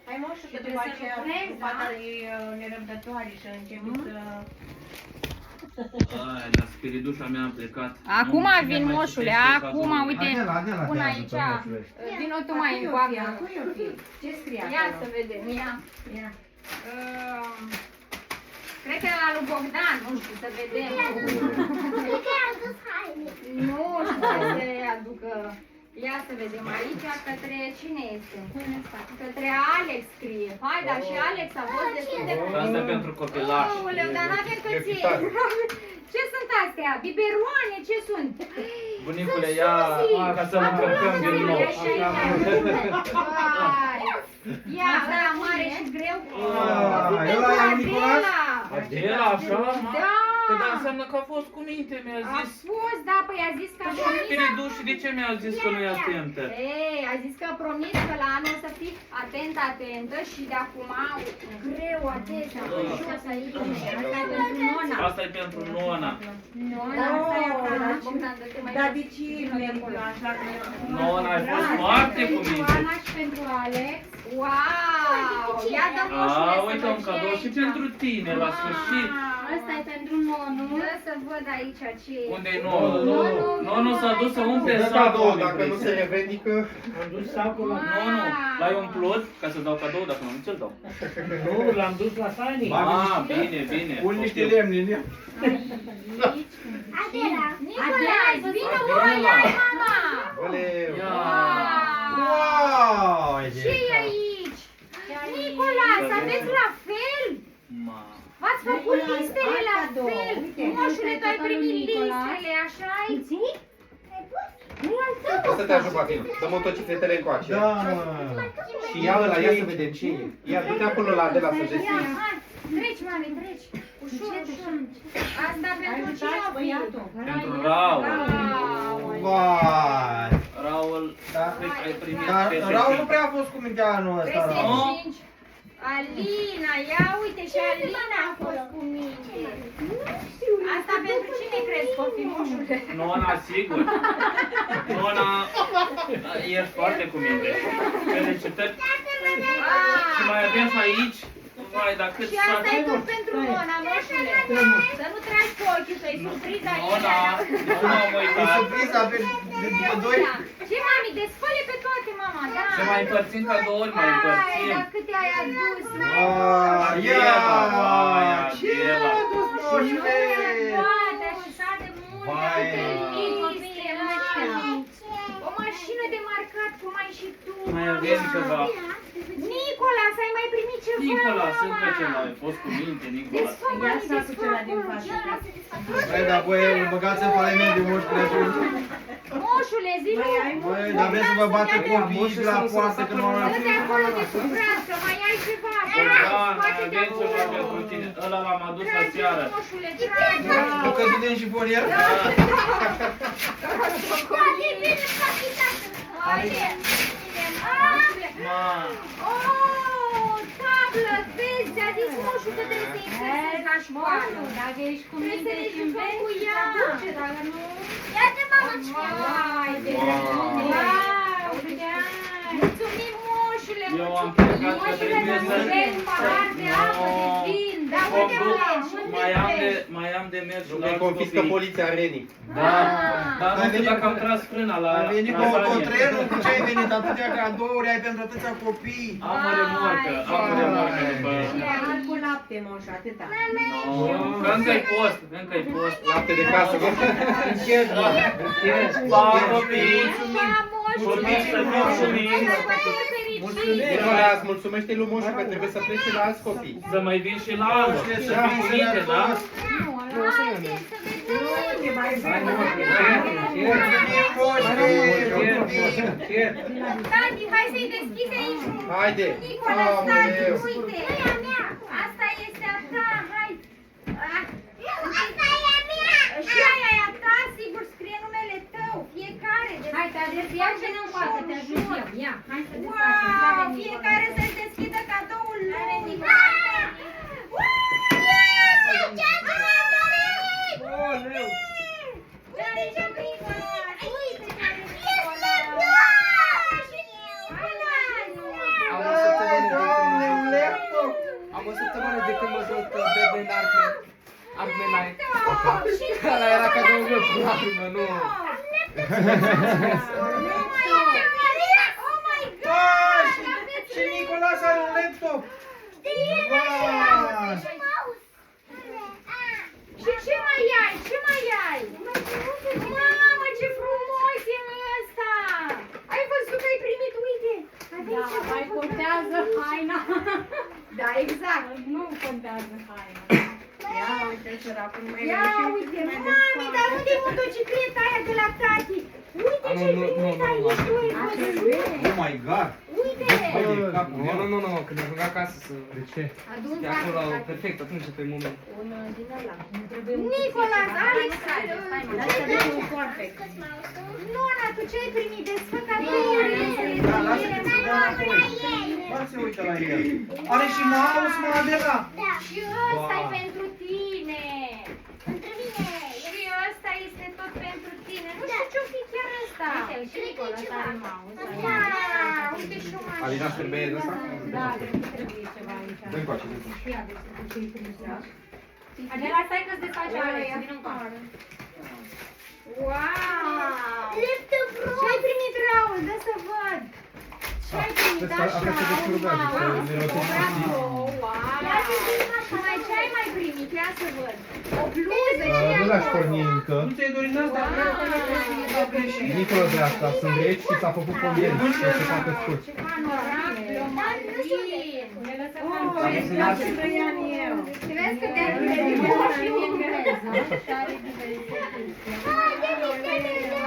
Hai moșu că după aceea fata e nerăbdătoare și a început să... Ai, la spiridușa mea am plecat. Acum vin moșule, acum, uite, pun aici, vino tu mai încoacă. Ce scrie Ia să vedem, ia. Cred că la lui Bogdan, nu știu, să vedem. Cred că i-a adus haine. Nu știu ce să aducă. Ia să vedem aici, către cine este? Către Alex scrie. Hai, dar și Alex a fost destul de... Asta e pentru copilași. Aoleu, dar n-avem căție. Ce sunt astea? Biberoane? Ce sunt? Bunicule, ia ca să încărcăm din nou. Ia, da, mare și greu. Ăla e Nicolas? Adela, așa? Da. Păi dar înseamnă că a fost cu minte, mi-a A zis. fost, da, păi a zis că a promis. Spiriduș, și de ce mi-a zis că nu e atentă? Ei, a zis că a promis că la anul o să fii atentă și de acum greu atâta. Asta e pentru Nona. Asta e pentru Nona. Nona, asta e acolo. Bogdan, dă-te mai Dar jos. de ce merită așa? Nona, ai fost foarte cu Pentru minte. Ana și pentru Alex. Wow! Ia dă moșule A, să uite văd un ce cadou e și aici. pentru tine, la sfârșit. Ăsta e pentru Nonu. Dă să văd aici ce e. Unde-i Nonu? Nonu s-a dus să umple Dă sacul. cadou, dacă nu se revendică. Am dus sacul la... Nonu, l-ai umplut ca să dau cadou, dacă nu ți-l dau. Nu, l-am dus la Sani. Ah, bine, bine. Pun niște Poftim. lemne în el. Adela. Nicolae, vină voi, hai mama! Oleu. Ia. Wow! Ce e aici? Nicolae, să aveți la fel? Ma. V-ați făcut listele la fel? Moșule, tu ai primit listele, așa ai? O să te ajut, Patin. Dă motocicletele încoace. Da, mă. Și ia ăla, ia să vedem ce e. Ia, du-te acolo la de la să Ia, găsim. hai, treci, mami, treci. Ușor, ușor. Asta pentru cine o fi? Pentru Raul. Aoleu. Vai! Raul, Da. cred că ai primit Dar peste Raul nu cinci. prea a fost cu minte anul ăsta, Peste Raul. 5. Alina, ia uite și Alina a fost cu mine. Asta pentru cine crezi, copii, moșule? Nona, sigur. Nona, ești foarte cu minte. Felicitări. Și mai avem și aici. Vai, dar cât Și asta e saci. tot pentru Nona, moșule. Să nu tragi cu ochii, că-i surpriza Nona, Alina. nu m-am E uitat. surpriza de după doi. Ce, mami, desfăle pe toate, mama, da. Și mai împărțim cadouri, mai Ai, împărțim. dar câte ai adus, Adela, vai, Adela. adus, moșule? Poate, așa de multe, Vai. liste, mami. O mașină de marcat, cum ai și tu. Mai avem ceva. Nicolas, ai mai primit ceva, Nicolas, mama? încă ceva. Ai fost cu minte, Nicolas. Desfă, Ia mami, sacul desfă cela din acolo. față. Băi, dar voi îl băgați în faliment de moș prea atunci. Moșule, zi nu. Băi, dar vreți să vă bată copiii la poartă când nu au Dă-te acolo de sub braț, că mai ai ceva. Bogdan, Scoate de avem ceva acolo. pentru tine. Ăla l-am adus la Trage, seară. moșule, trage. Nu că du în șifonier? Haide. Ma, Oh, tablă, vezi, a zis moșul că trebuie să-i exersezi la școală. Dacă ești cu Trebuie să minte ne și jucăm cu înveți, ea. aduce, dacă nu... Ia-te, mamă, ce Vai, de Wow. Wow, uite, mulțumim, moșule, eu am mulțumim. plecat că Moșule, trebuie să... nu vrei un pahar de apă, de vin, dar No. unde pleci, unde Mai am de mers și Nu la mai alți confiscă copii. poliția Renii. Da, dar Ai nu știu venit dacă cu- am tras frâna la Ai venit cu lasagne. autotrenul, cu ce ai venit? Atâtea cadouri ai pentru atâția copii. Am o remorcă, am o remorcă după... Pahar cu lapte, moș, atâta. No, că încă-i post, încă-i post. Lapte de casă, bă. Încet, mă. Încet. Pa, copii! Mulțumim, Copii, să fiu mulțumiți! Nicolas, mulțumește lui moșul că trebuie să plece la alți copii. Să mai vin și la anul, să fii cu minte, da? Mulțumim, moșule! Încet. Tati, hai să-i deschizi aici. Haide! Nicolas, tati, Aoleu! uite. Asta este a ta, hai. Asta e a mea! Și aia e a ta, sigur, scrie numele tău, fiecare. Hai, te ajut, ia ce nu facă, te ajut eu. Ia, hai să Wow, desfacem. fiecare să-și deschidă cadoul lui. Aoleu! Uite ce-am primit! Uite ce-am primit! Este Nicolas! două! Hai la anul! când mă tot bebe în Armenai. Ăla era cadoul cu lacrimă, nu. Și Nicolas are un laptop. Și ce mai ai? Ce mai ai? Mamă, ce frumos e ăsta! Ai văzut că ai primit? Uite! Da, mai contează haina. Da, exact. Nu contează haina. Ia uite săracul, mai Ia uite, mami, dar unde e motocicleta aia de la tati? Uite ce-ai primit aici, tu ai văzut? Oh my god. Uite! Nu, când ajung acasă să... De ce? Adun De acolo, perfect, atunci pe moment. un din ăla. Nicolas, Alex, un foarte. Nona, tu ce ai primit? Desfăca Da, lasă-te să dea înapoi. Doar se uită la el. Are și mouse, mă, Adela. Și ăsta e pentru tine. Și ăsta este tot pentru tine. Nu știu ce-o fi chiar ăsta. Uite, și Nicolas are mouse. Uite și o mașină. Alina Sârbeie de asta? Da, trebuie ceva aici. Dă-mi coace, dă-mi. Ia, deci, ce-i trimis. Adela, stai că-ți desface Alex, vino încoace. Wow! Ce-ai primit, Raul? Dă să văd! Ce-ai primit așa? Bravo! Wow! Și mai ce ai mai primit? Ia să văd! O bluză, ce ai Nu l-aș acolo? porni încă. Nu ți-ai dorit asta? Dincolo de asta, sunt greci și s-a făcut condens, să se facă scurt. Ce panoram, plomarin! Ne lăsăm în Vezi că te-ai primit și eu engleză.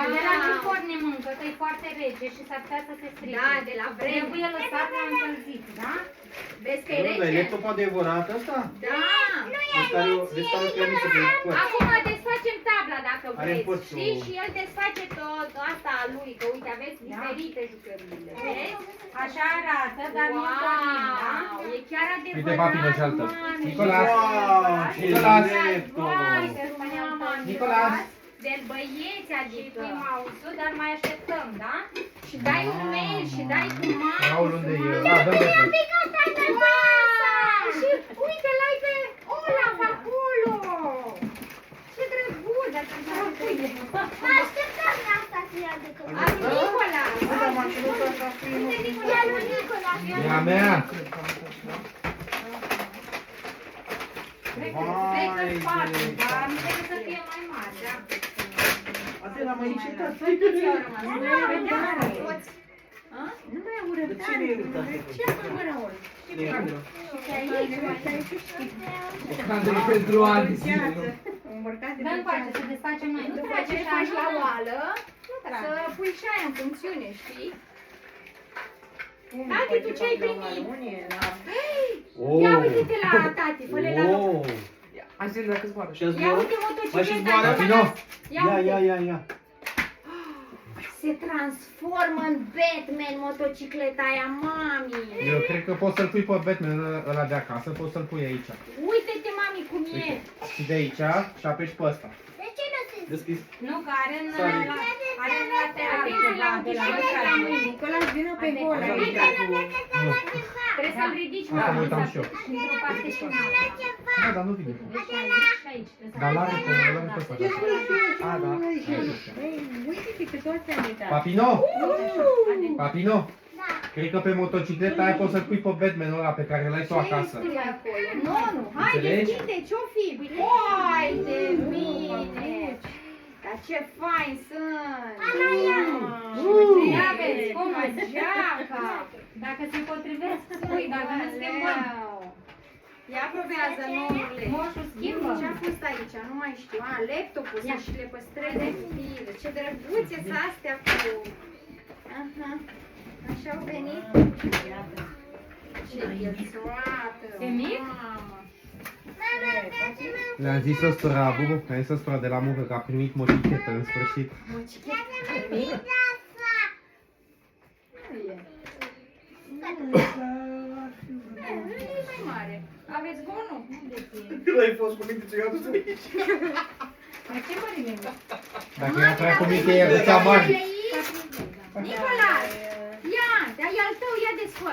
Adela, nu porni mâncă, că e foarte rece și s-ar putea să se strice. Da, de la vreme. Trebuie lăsat la încălzit, da? Vezi că e Nu, dar e rece? laptop adevărat ăsta? Da! Deci care o permisă de păr. Acum desfacem tabla dacă Are vreți, părțul. știi? Și el desface tot asta a lui, că uite aveți diferite jucările, vezi? Așa arată, dar nu pornim, da? Wow, e chiar adevărat, Uite, papină și altă. mami. Nicolas. Wow, ce Nicolas. laptop! Vai, că spuneam, mami, Nicolas. de băieți, adică. Și mouse-ul, dar mai așteptăm, da? Și dai un mail și dai cu mouse. Raul, unde e? Da, dă-mi de Wow! Și uite, l-ai pe Olaf acolo! Ce drăguț, dar ce drăguț! Mă așteptam la asta să ia de copii. Al lui Nicolas! Da, mașinuța asta Uite, Nicolas, lui Nicolas! E a mea. Cred că spate, dar nu trebuie să fie mai mare, da? Adela, mai încetat. Câți au rămas? Nu mai au rămas toți. Nu mai au De ce nu e uitat? Ce am rămas? Scandele pentru ani zile, nu? Dă încoace să desfacem noi. Nu După trage ce și faci la așa, oală, trage. să pui și aia în funcțiune, știi? Tati, tu ce ai primit? Ia uite-te la tati, fă-le la loc. Oh! Hai să vedem dacă zboară. Și Ia zboară? uite Mai și motocicleta. zboară? Vino. Ia Ia, uite. ia. Se transformă în Batman motocicleta aia, mami. Eu cred că poți să-l pui pe Batman ăla de acasă, poți să-l pui aici. Uite-te, mami, cum e. Și de aici și apeși pe ăsta. De ce nu sunt? Deschis. Nu, că are în Sorry. lateral. Nicolas, vină pe gol. Nu. Trebuie să-l ridici, Asta mă mami. uitam și eu. Și într-o parte și în alta. Da, dar nu vine. Deci aici și aici. Trebuie să Dar faci l-are pe la ăsta. A, da. Uite-te că toți am uitat. Papino? Papino? Cred că pe motocicleta aia poți să-l pui pe Batman ăla pe care l-ai tu acasă. scrie acolo? Nu, hai, Înțelegi? deschide, ce-o fi? Hai de mine! Dar ce fain sunt! Ia vezi, cum Cum geaca! Dacă se potrivesc, spui, dacă nu schimbăm. Ia probează, nomule! Moșul schimbă. Ce-a fost aici? Nu mai știu. A, laptopul să și le păstreze fire. Ce drăguțe sunt astea cu... Aha. Așa au venit. Ce ghețoată! E mic? Mamă! Le-am zis ăstora, Bubu, le-am zis ăstora de la muncă că a primit mochichetă în sfârșit. Nu e mai mare. Aveți gonul? Când ai fost cu minte ce-i adus aici? Dar ce mărime? Dacă era prea cu mică, e ducea bani. Nicolas! Ia, dar e al tău, ia desfă.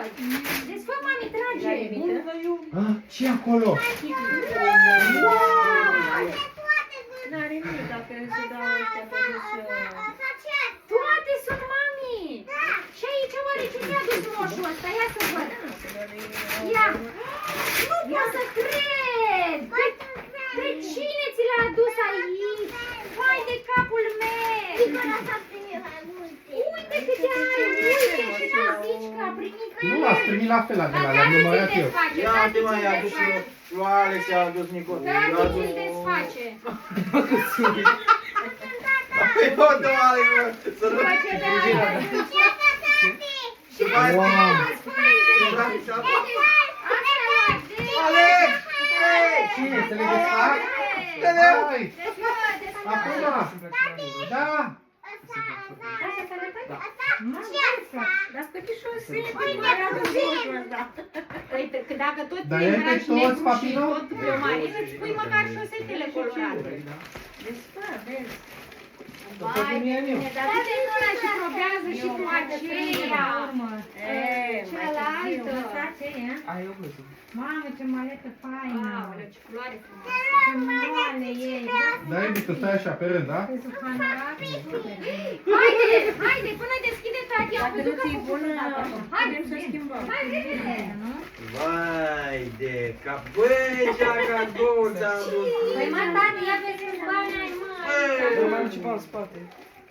Desfă, mami, trage. Ah, ce e acolo? N-are nimic dacă se dau ăștia pe Toate sunt, mami. Și aici oare ce ți-a dus moșul ăsta? Ia să văd. Ia. Nu pot să cred. Pe cine ți l-a adus aici? Vai de capul meu. Uite câte ai, uite și n-a zici că a primit. Nu l-ați primit la fel, Adela, l-am numărat eu. Ia te mai a adus lui Alex, i-a adus Nicol. Tati ți-l desface. Păi uite Alex, să nu... Și Wow. Alex! Cine? Să le desfac? Hai! Acum! Da! Dar scătișul sine, mai adus moșul ăsta. Uite, că dacă tot Dar te e pe îmbraci toți, negru și Papino? tot pe o marină, îți pui măcar șosetele colorate. Desfă, vezi. Vai, bine, dar tu te nuna și probează și cu aceea. Cealaltă. Ai o bluză. Mamă, ce maletă faină. Aoleu, ce culoare frumoasă. Ce moale e. Da, Ebi, tu stai așa, pe rând, da? Haide, până deschide tati, am Dacă nu văzut că ți-i bună, Haide, putem să schimbăm. Hai, repede, nu? Vai de cap, băi, ce-a cadou ți-am adus. Păi mă, tati, ia vezi câți bani ai, mă. Nu mai am ceva în spate.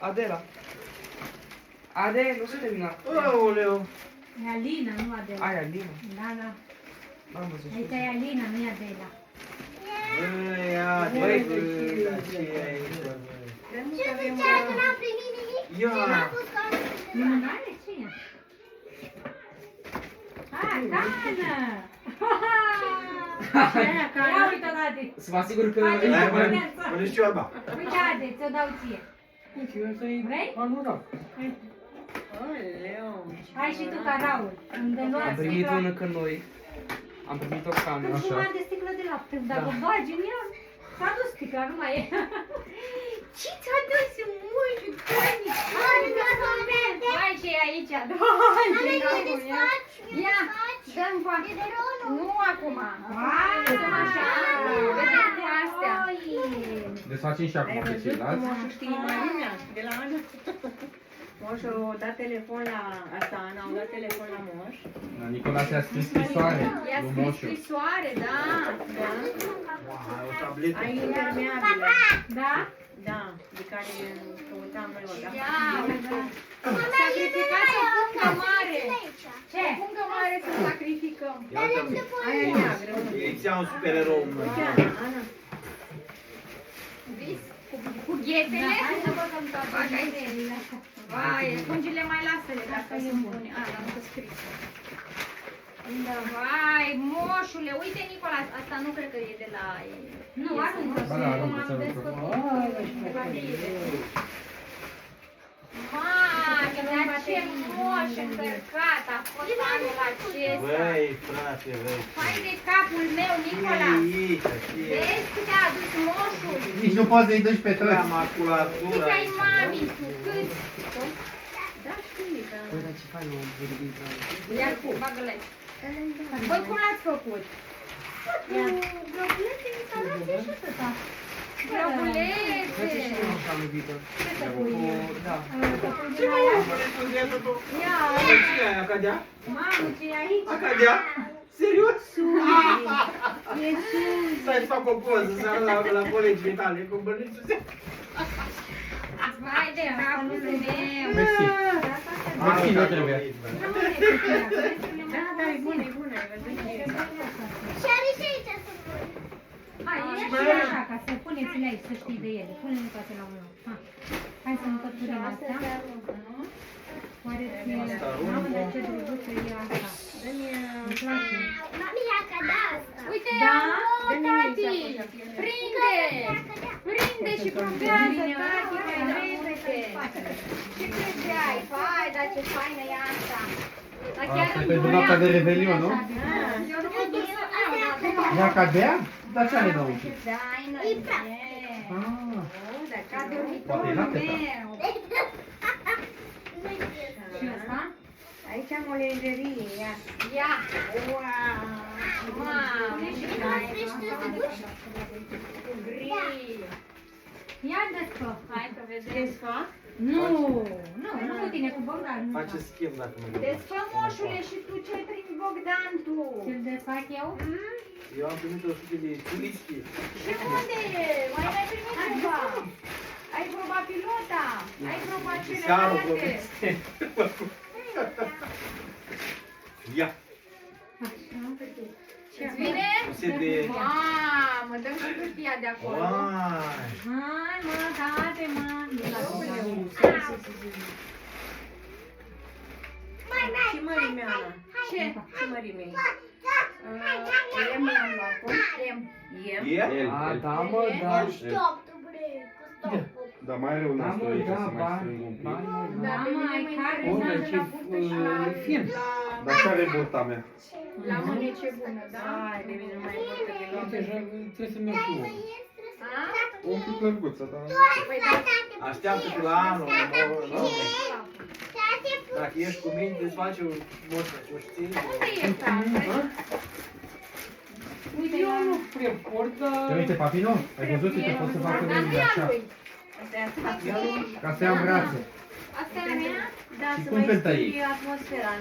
Adela. Adela, nu se termina. Aoleu. E Alina, nu Adela. Ai Alina? Da, da. N-am văzut. Aici e Alina, nu e Adela. Băi, ia te Băi, băi, ce e aici, băi. Ce zicea că n-am primit nimic? Ia. N-a pus ca Nu are cine? Ah, Dana! Ia uite, tati. Să vă asigur că... Hai, Hai, hai. băi, pune-și ciorba. Uite, Ade, ți-o dau ție. Vrei? Oleu. Hai și tu, ca Raul. Îmi dă luat Am primit sticla. una că noi. Am primit o cană. Când jumătate de sticlă de lapte, dacă bagi în ea, s-a dus sticla, nu mai e. Ce ți-a dus, muiu, Toni? Hai și e aici, hai, ce dragul meu. Ia, dă-mi poate. Nu acum. Hai, dă-mi așa. Vedem cu astea. Desfacem și acum pe ceilalți. Moșul știi mai lumea, de la Ana. Moșul a dat telefon la... Asta, Ana, au dat telefon la moș. Nicola a scris scrisoare I-a lui scris Moșu. scrisoare, da. O tabletă. Ai impermeabilă. Da? Da, de care căutam noi o dată. Ia, sacrificați o pungă mare. Ce? O pungă mare să sacrificăm. Aia e neagră. Ei ți-au un supererou, mă. Ana, Vis? Cu ghetele? Hai să băgăm tabac aici. Vai, pungile mai lasă-le, dacă sunt bune. A, l-am că scris. Da, vai, moșule, uite Nicola, asta nu cred că e de la... Nu, aruncă. Ba da, aruncă, să aruncă. De la Biblie. Vai, dar ce moș încărcat a fost anul acesta. Băi, frate, băi. Hai de capul meu, Nicola. Vezi cât a adus moșul? Nici nu poți să-i duci pe La toți. maculatura. Cât ai mami, cât? da, știi că... Băi, dar ce fain am vorbit. Ia cu, bagă-le. Bă, cum l-ați făcut? Globulețe, mi s-a luat și atâta. Dați și Globulețe. mie așa în viitor. Ce să pui? Da. Ce mă, Ia, ce e aia, cadea? mamă, ce e aici? A cadea? Serios? E sus. Stai să fac o poză, să arăt la colegii tale, cu bănuțul. Vai de capul meu. Mersi. Mersi, nu trebuie. Da, da, e bună, e bună, ai văzut ce e. Și are și aici să pun. Hai, ia și așa, ca să puneți-le aici, să știi de ele. Pune-le toate la unul. Hai să încăturim astea. Oare ție... Mamă, dar ce drăguță e asta. Îmi place. Mami, ia cadea asta. Uite, Da? o, tati! Prinde! Prinde și probează, tati, mai repede! Ce credeai? Vai, dar ce faină e asta! Dar chiar Asta e îmi pentru dorea. noaptea de Revelion, nu? Eu nu mă duc să iau, dar... Ea cadea? Dar ce are înăuntru? Ce faină E e! Ah, Oh, dar ca Poate e dormitorul lapte, da. meu! Și ăsta? Aici am o lenjerie, ia. Ia! Wow! Mamă! Gri! Ia desfă. Hai să vedem. Desfac? Nu, nu cu tine, cu Bogdan. Face schimb dacă nu Desfă, moșule, și tu ce prin Bogdan tu? Ți-l desfac eu? Eu am primit 100 de turischi. Și unde e? Mai ai primit ceva? Ai probat pilota? Ai probat Seară celelalte? Ia. Îți vine? Se de... Mamă, dăm și hârtia de acolo. Vai. Hai mă, haide mă. Și mărimea ala. Ce? Și mărimea. Lem l-am luat. Lem. Iem? E? A, da, mă, da. Stop, tu bre, cu stop. Dar mai rău Da, n-a mă, stoit da, să mai bani, strâng un pic. bani, mă, da. Da, pe mine mă Bună, interesează ce la burtă și la... fin. Dar care e burta mea? La mâine ce bună, da? Hai, de mine nu mai pot deloc. Deja trebuie să merg cu A? Un pic lărguță, dar... Păi da, Așteaptă-te la anul. Nu? Dacă ești cu mine, îți face un moș, o știi? unde e tata? Uite, Eu nu prea port, dar... Uite, Papino, ai văzut? Uite, pot să fac Dar nu de e a așa. lui. Asta e asta. Ca să iau în brațe. Asta e a mea? Da, Și să cum mai cântă ei? schimbi atmosfera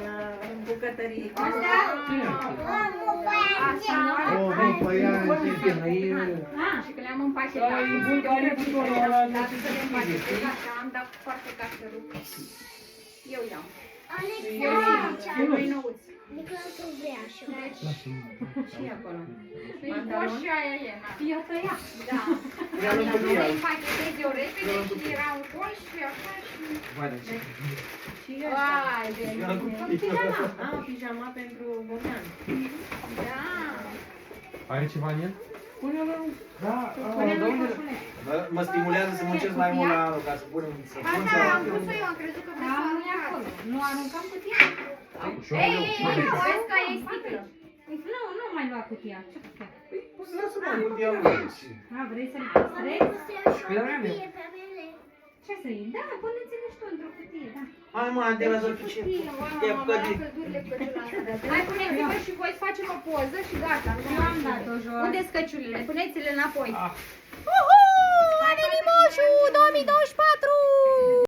în bucătărie. Astea? Asta? O, bă, păi ia, Foarte fină, e... Și că le-am împachetat. Da, e bulgarie cu doar ăla de Dacă să le ce împachetez așa, am dat foarte ca să rup. Eu iau. Eu mai nouți. Și acolo. Păi poți și aia e, na. eu tăia. Da. Ia Dacă lângă nu tine. le împachetez eu repede și era un coș și așa și... Vai, da, ce... Și ăsta. Vai de mine. Pijama. Am pijama pentru Bogdan. Da. Are ceva în el? Pune-l în... Da, Pune-l da, în unde... coșuleț. Mă stimulează să muncesc mai mult la anul, ca să punem să pun Asta ceva. am pus-o eu, am crezut că vrei Da, să nu e aruncați. acolo. Nu aruncăm cutia? Ușor, Ei, ușor. vezi că e sticlă. Nu, nu mai lua cutia. Ce fac? Lasă-mă un dialog. A, vrei să le păstrezi? Ce să iei? Da, pune-ți-le și tu într-o cutie, da. Hai mă, Adela, să fiu ce... Te-am cădit. Hai, puneți-vă și voi să facem o poză și gata. Eu am dat-o jos. Unde sunt căciulile? Puneți-le înapoi. Ah. A venit moșul 2024!